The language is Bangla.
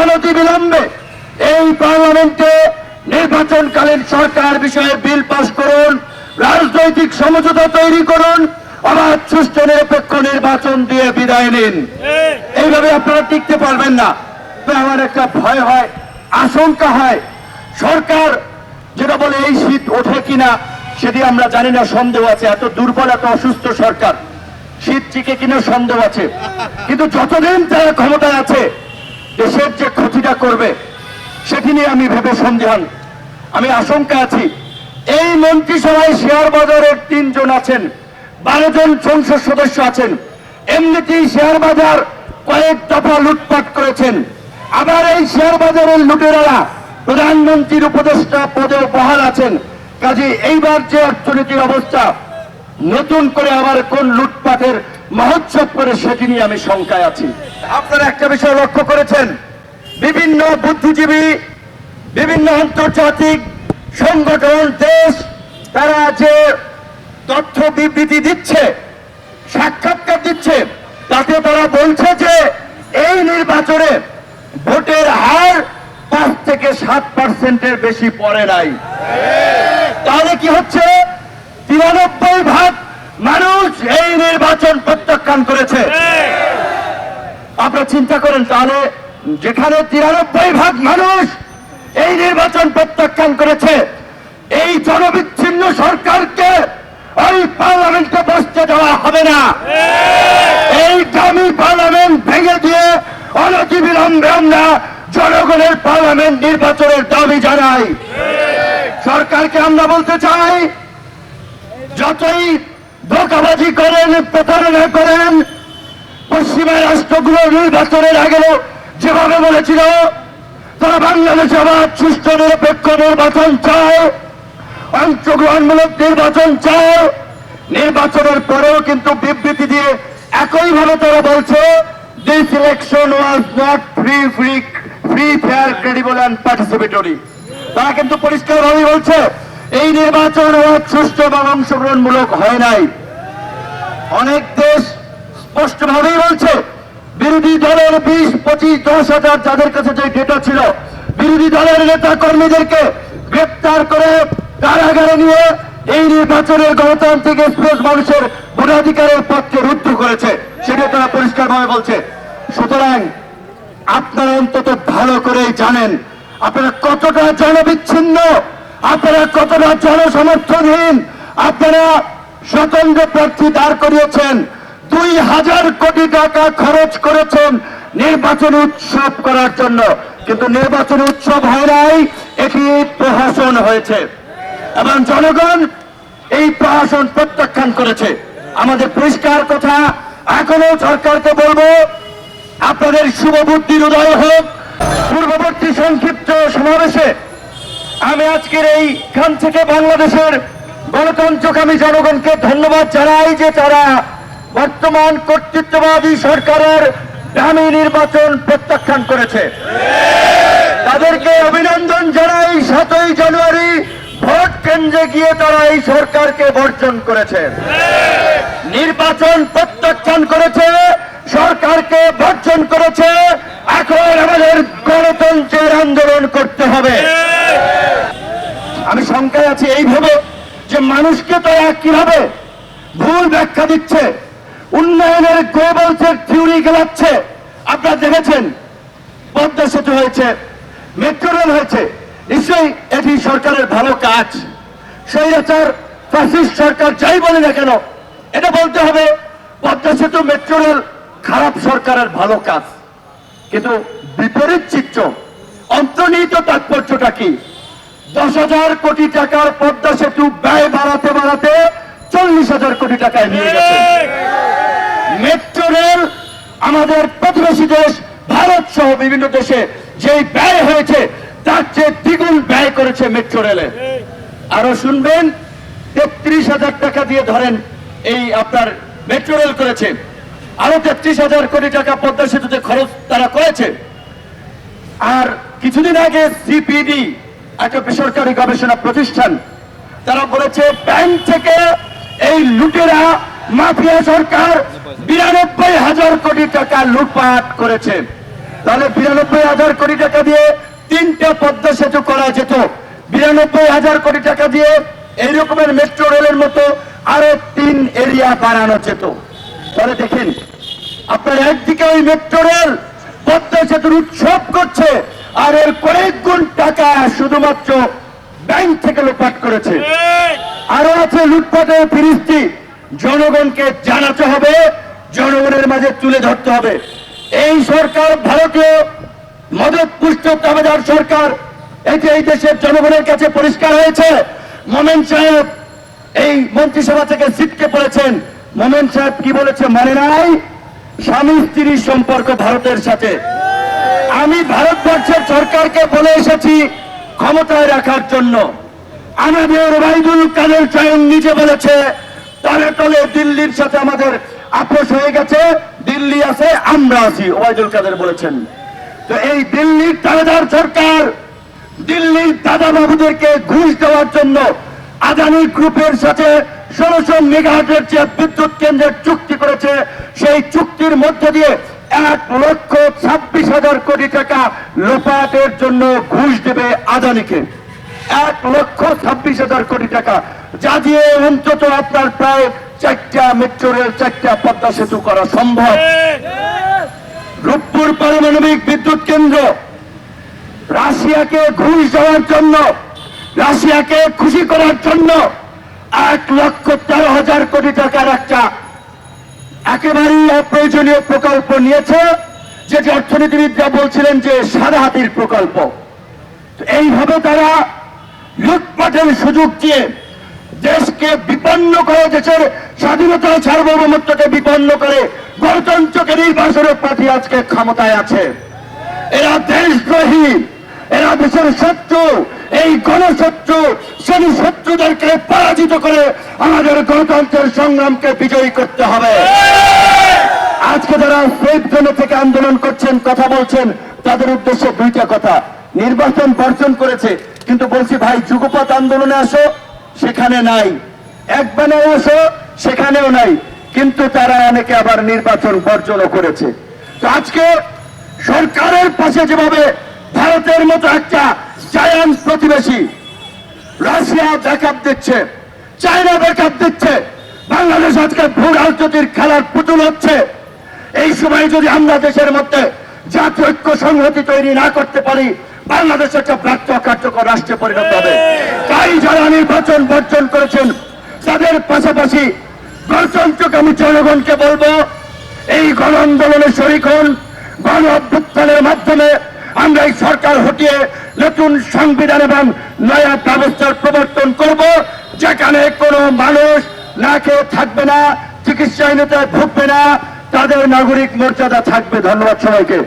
অনতিবিলম্বে এই পার্লামেন্টে নির্বাচনকালীন সরকার বিষয়ে বিল পাস করুন, রাজনৈতিক সমঝোতা তৈরি করুন, অবাধ সুষ্ঠু নিরপেক্ষ নির্বাচন দিয়ে বিদায় নিন। এইভাবে আপনারা টিকতে পারবেন না। আমার একটা ভয় হয়, আশঙ্কা হয়, সরকার যেটা বলে এই শীত ওঠে কিনা সেটি আমরা জানি না, সন্দেহ আছে। এত দুর্বল, এত অসুস্থ সরকার, শীত টিকে কিনা সন্দেহ আছে। কিন্তু যতদিন তারা ক্ষমতায় আছে দেশের যে ক্ষতিটা করবে সেটি নিয়ে আমি ভেবে সন্দিহান, আমি আশঙ্কা আছি। এই মন্ত্রিসভায় শেয়ার বাজারের 3 জন আছেন, 12 জন সংসদ সদস্য আছেন। এমনিতেই শেয়ার বাজার কয়েক দফা লুটপাট করেছেন। আবার এই শেয়ার বাজারের লুটেরারা প্রধানমন্ত্রীর উপদেষ্টা পদেও বহাল আছেন। কাজে এইবার যে অর্থনীতির অবস্থা, নতুন করে আবার কোন লুটপাটের মহোৎসব করে সেটি নিয়ে আমি শঙ্কায় আছি। আপনারা একটা বিষয় লক্ষ্য করেছেন, বিভিন্ন বুদ্ধিজীবী, বিভিন্ন আন্তর্জাতিক সংগঠন, দেশ, তারা যে তথ্য বিবৃতি দিচ্ছে, সাক্ষাৎকার দিচ্ছে, তাতে তারা বলছে যে এই নির্বাচনে ভোটের হার 5 থেকে 7% বেশি পড়ে নাই। তাহলে কি হচ্ছে? 93% মানুষ এই নির্বাচন প্রত্যাখ্যান করেছে। আপনারা চিন্তা করেন, তাহলে যেখানে 93% মানুষ এই নির্বাচন প্রত্যাখ্যান করেছে, এই জনবিচ্ছিন্ন সরকারকে ওই পার্লামেন্টে বসতে দেওয়া হবে না। এই দামি পার্লামেন্ট ভেঙে দিয়ে অনতিবিলম্বে আমরা জনগণের পার্লামেন্ট নির্বাচনের দাবি জানাই। সরকারকে আমরা বলতে চাই, যতই ধোঁকাবাজি করেন, প্রতারণা করেন, পশ্চিমের রাষ্ট্রগুলো নির্বাচনের আগে যেভাবে বলেছিল তারা বাংলাদেশে আবার সুষ্ঠু নিরপেক্ষ নির্বাচন চায়, অংশগ্রহণমূলক নির্বাচন চায়, নির্বাচনের পরেও কিন্তু বিবৃতি দিয়ে একইভাবে তারা বলছে this election was not free fair credible and participatory. তারা কিন্তু পরিষ্কারভাবে বলছে এই নির্বাচন সুষ্ঠু এবং অংশগ্রহণমূলক হয় নাই। অনেক দেশ স্পষ্টভাবেই বলছে বিরোধী দলের 20-25-10,000 যাদের কাছে যে ডেটা ছিল, বিরোধী দলের নেতা কর্মীদেরকে গ্রেপ্তার করে কারাগারে নিয়ে এই নির্বাচনের গণতান্ত্রিক এক্সপ্রেস মানুষের ভোটাধিকারের পক্ষে রুদ্ধ করেছে, সেটা তারা পরিষ্কারভাবে বলছে। সুতরাং আপনারা অন্তত ভালো করেই জানেন আপনারা কতটা জনবিচ্ছিন্ন, আপনারা কতটা জনসমর্থনহীন। আপনারা স্বতন্ত্র প্রার্থী দাঁড় করিয়েছেন, 2000 কোটি টাকা খরচ করেছেন নির্বাচন উৎসব করার জন্য, কিন্তু নির্বাচন উৎসব হয় নাই, এটি প্রহসন হয়েছে এবং জনগণ এই প্রহসন প্রত্যাখ্যান করেছে। আমাদের পরিষ্কার কথা, এখনো সরকারকে বলবো, আপনাদের শুভ বুদ্ধির উদয় হোক। পূর্ববর্তী সংক্ষিপ্ত সমাবেশে আমি আজকের এইখান থেকে বাংলাদেশের গণতন্ত্রকামী জনগণকে ধন্যবাদ জানাই যে তারা বর্তমান কর্তৃত্ববাদী সরকারের দামি নির্বাচন প্রত্যাখ্যান করেছে। তাদেরকে অভিনন্দন জানাই। 7ই জানুয়ারি ভোট কেন্দ্রে গিয়ে তারা এই সরকারকে বর্জন করেছে, নির্বাচন প্রত্যাখ্যান করেছে, সরকারকে বর্জন করেছে। এখন আমাদের গণতন্ত্রের আন্দোলন করতে হবে। আমি শঙ্কায় আছি এইভাবে যে মানুষকে তারা কিভাবে ভুল ব্যাখ্যা দিচ্ছে, উন্নয়নের গোয়েবলসের থিওরি গেলাচ্ছে। আপনারা দেখেছেন পদ্মা সেতু হয়েছে, মেট্রো রেল হয়েছে, নিশ্চয়ই এটি সরকারের ভালো কাজ। স্বৈরাচার ফ্যাসিস্ট সরকার যাই বলে না কেন, এটা বলতে হবে পদ্মা সেতু, মেট্রো রেল খারাপ সরকারের ভালো কাজ। কিন্তু বিপরীত চিত্র, অন্তর্নিহিত তাৎপর্যটা কি? 10,000 কোটি টাকার পদ্মা সেতু ব্যয় বাড়াতে বাড়াতে 40,000 কোটি টাকায় নিয়ে গেছে। মেট্রো রেল আমাদের প্রতিবেশী দেশ ভারত সহ বিভিন্ন দেশে যে ব্যয় হয়েছে তার চেয়ে দ্বিগুণ ব্যয় করেছে মেট্রো রেলে। আরো শুনবেন, 33,000 টাকা দিয়ে ধরেন এই আপনার মেট্রো রেল করেছে, আরো 33,000 কোটি টাকা পদ্মা সেতুতে খরচ তারা করেছে। আর কিছুদিন আগে সিপিডি, একটা বেসরকারি গবেষণা প্রতিষ্ঠান, তারা বলেছে ব্যাংক থেকে এই লুটেরা মাফিয়া সরকার 92,000 কোটি টাকা লুটপাট করেছে। তাহলে 92,000 কোটি টাকা দিয়ে 3টা পদ্মা সেতু করা যেত, 92,000 কোটি টাকা দিয়ে এই রকমের মেট্রো রেলের মতো আরো 3 এরিয়া বানানো যেত। তাহলে দেখেন, আপনার একদিকে ওই মেট্রো রেল পদ্মা সেতুর উৎসব করছে, আর এর কয়েক গুণ টাকা শুধুমাত্র ব্যাংক থেকে লুটপাট করেছে। আরো আছে লুটপাটের ফিরিস্তি, জনগণকে জানাতে হবে, জনগণের মাঝে তুলে ধরতে হবে। এই সরকার ভারতীয় মদত পুষ্ট দাবেদার সরকার, এটি এই দেশের জনগণের কাছে পরিষ্কার হয়েছে। মোমেন সাহেব এই মন্ত্রিসভা থেকে সিটকে পড়েছেন, মোমেন সাহেব কি বলেছে মনে নাই? স্বামী স্ত্রীর সম্পর্ক ভারতের সাথে। আমি ভারতবর্ষের সরকারকে বলে এসেছি ক্ষমতায় রাখার জন্য। আমাদের ওবায়দুল কাদের স্বয়ং নিজে বলেছে তলে তলে দিল্লির সাথে আমাদের আপোষ হয়ে গেছে, দিল্লি আছে আমরা আছি, ওবায়দুল কাদের বলেছেন। তো এই দিল্লির দাবেদার সরকার দিল্লির দাদা বাবুদেরকে ঘুষ দেওয়ার জন্য আদানি গ্রুপের সাথে 1600 মেগাওয়াটের যে বিদ্যুৎ কেন্দ্রের চুক্তি করেছে, সেই চুক্তির মধ্য দিয়ে 1,26,000 কোটি টাকা লোপাটের জন্য ঘুষ দেবে আদানিকে। 1,26,000 কোটি টাকা, যা দিয়ে অন্তত আপনার প্রায় 4টা মেট্রো রেল, 4টা পদ্মা সেতু করা সম্ভব। রূপপুর পারমাণবিক বিদ্যুৎ কেন্দ্র রাশিয়াকে ঘুষ দেওয়ার জন্য, রাশিয়াকে খুশি করার জন্য 1,13,000 কোটি টাকার একটা একেবারেই অপ্রয়োজনীয় প্রকল্প নিয়েছে, যেটি অর্থনীতিবিদরা বলছিলেন যে সাদা হাতির প্রকল্প। এইভাবে তারা লুটপাটের সুযোগ দিয়ে দেশকে বিপন্ন করে, দেশের স্বাধীনতা সার্বভৌমত্বকে বিপন্ন করে গণতন্ত্রকে নির্বাসনের প্রার্থী আজকে ক্ষমতায় আছে। এরা দেশদ্রোহী, এরা দেশের শত্রু, এই গণশত্রু, সেই শত্রুদেরকে পরাজিত করে আমাদের গণতন্ত্রের সংগ্রামকে বিজয়ী করতে হবে। আজকে যারা সেফ জোনে থেকে আন্দোলন করছেন, কথা বলছেন, তাদের উদ্দেশ্যে 2টা কথা। নির্বাচন বর্জন করেছে, কিন্তু বলছি ভাই যুগপৎ আন্দোলনে আসো, সেখানে নাই, একবারে আসো, সেখানেও নাই, কিন্তু তারা অনেকে আবার নির্বাচন বর্জনও করেছে। তো আজকে সরকারের পাশে যেভাবে ভারতের মতো একটা জায়ান্ট প্রতিবেশী রাশিয়া ব্যাকআপ দিচ্ছে, চায়না ব্যাকআপ দিচ্ছে, বাংলাদেশ আজকে ভূ রাজনীতির খেলার পুতুল হচ্ছে। এই সময় যদি আমরা দেশের মধ্যে জাতীয় ঐক্য সংহতি তৈরি না করতে পারি, বাংলাদেশ একটা প্রাপ্ত কার্যকর রাষ্ট্রে পরিণত হবে। তাই যারা নির্বাচন বর্জন করেছেন, তাদের পাশাপাশি গণতন্ত্রকামী জনগণকে বলবো, এই গণ আন্দোলনে শরিক হন। গণ অভ্যুত্থানের মাধ্যমে আমরা এই সরকার হটিয়ে নতুন সংবিধান এবং নয়া ব্যবস্থার প্রবর্তন করব, যেখানে কোনো মানুষ না খেয়ে থাকবে না, চিকিৎসাহীনতায় ভুগবে না, তাদের নাগরিক মর্যাদা থাকবে। ধন্যবাদ সবাইকে।